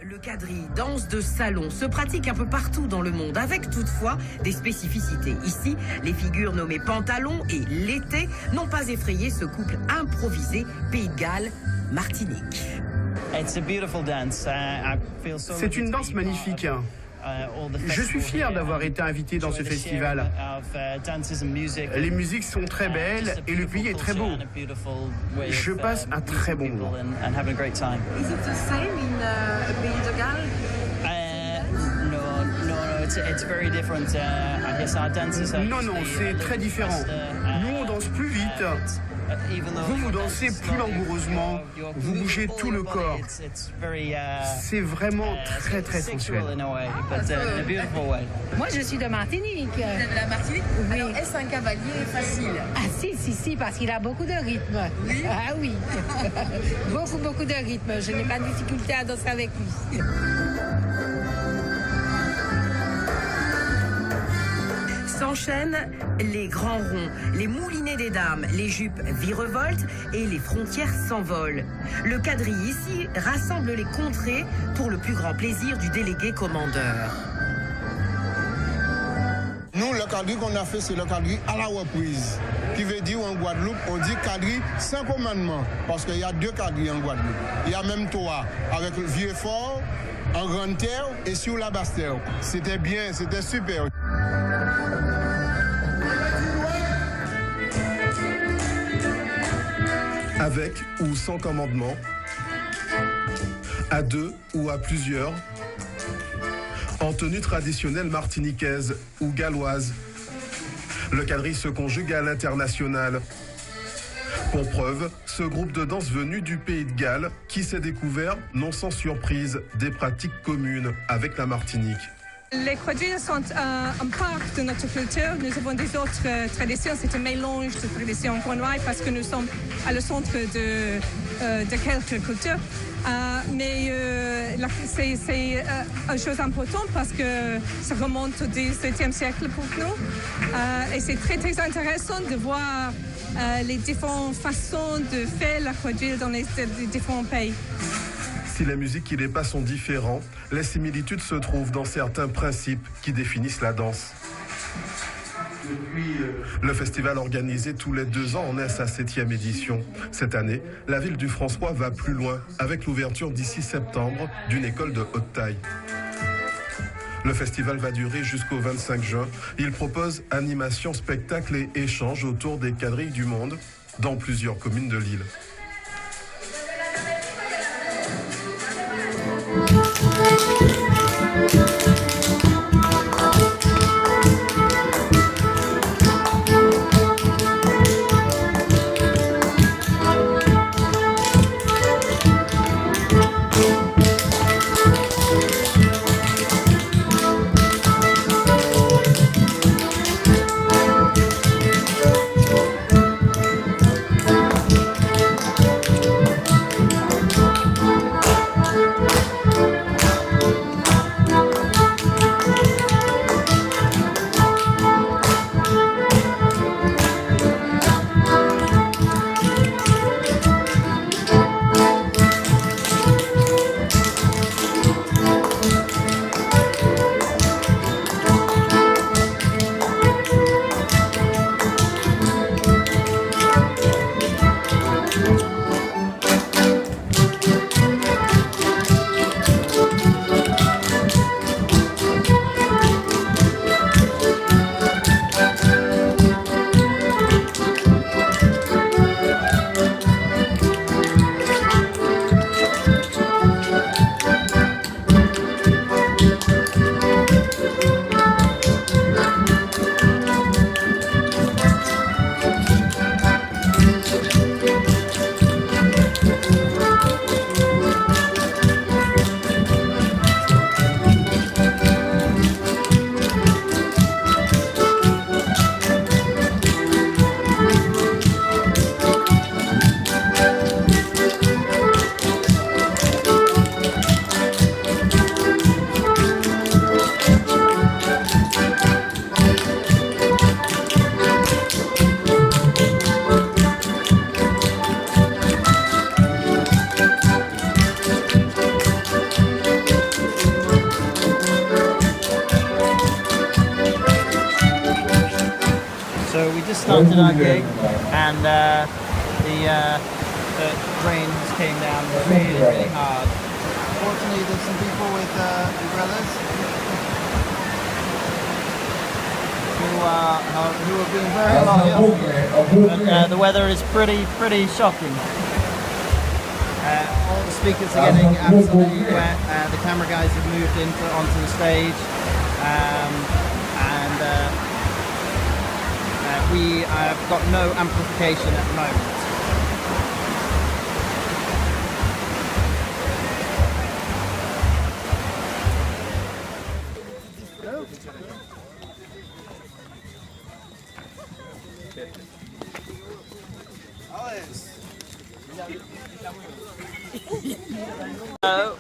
Le quadrille, danse de salon, se pratique un peu partout dans le monde, avec toutefois des spécificités. Ici, les figures nommées Pantalon et L'été n'ont pas effrayé ce couple improvisé Pays de Galles-Martinique. C'est une danse magnifique. Je suis fier d'avoir été invité dans ce festival. Les musiques sont très belles et le pays est très beau. Je passe un très bon moment. Non, non, c'est très différent. Nous, on danse plus vite. Vous dansez plus langoureusement. Vous bougez tout le corps. C'est vraiment très, très sensuel. Moi, je suis de Martinique. Vous êtes de la Martinique? Oui. Alors, est-ce un cavalier facile? Ah si, parce qu'il a beaucoup de rythme. Oui. Ah oui. beaucoup de rythme. Je n'ai pas de difficulté à danser avec lui. S'enchaînent les grands ronds, les moulinets des dames, les jupes virevoltent et les frontières s'envolent. Le quadrille ici rassemble les contrées pour le plus grand plaisir du délégué commandeur. Nous, le quadrille qu'on a fait, c'est le quadrille à la reprise, qui veut dire en Guadeloupe, on dit quadrille sans commandement, parce qu'il y a 2 quadrilles en Guadeloupe. Il y a même 3, avec le Vieux-Fort, en Grande Terre et sur la Basse Terre. C'était bien, c'était super. Avec ou sans commandement, à 2 ou à plusieurs, en tenue traditionnelle martiniquaise ou galloise. Le quadrille se conjugue à l'international. Pour preuve, ce groupe de danse venu du Pays de Galles qui s'est découvert, non sans surprise, des pratiques communes avec la Martinique. Les quadrilles sont un part de notre culture. Nous avons des autres traditions. C'est un mélange de traditions grenouilles parce que nous sommes à le centre de quelques cultures. Mais c'est une chose importante parce que ça remonte au XVIIe siècle pour nous. Et c'est très, très intéressant de voir les différentes façons de faire la quadrille dans les différents pays. Si les musiques qui les passent sont différentes, les similitudes se trouvent dans certains principes qui définissent la danse. Le festival organisé tous les 2 ans en est à sa 7e édition. Cette année, la ville du François va plus loin avec l'ouverture d'ici septembre d'une école de haute taille. Le festival va durer jusqu'au 25 juin. Il propose animations, spectacles et échanges autour des quadrilles du monde dans plusieurs communes de l'île. started our gig, and the rain just came down really, really hard. Fortunately, there's some people with umbrellas who are being very loyal, but the weather is pretty shocking. All the speakers are getting absolutely wet. The camera guys have moved onto the stage, and we have got no amplification at the moment.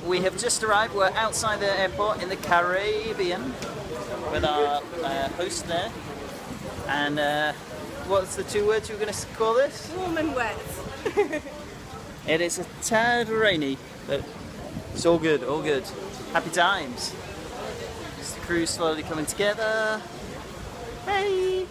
We have just arrived. We're outside the airport in the Caribbean with our host there. And what's the 2 words you were going to call this? Warm and wet. It is a tad rainy, but it's all good, all good. Happy times. Just the crew slowly coming together. Hey!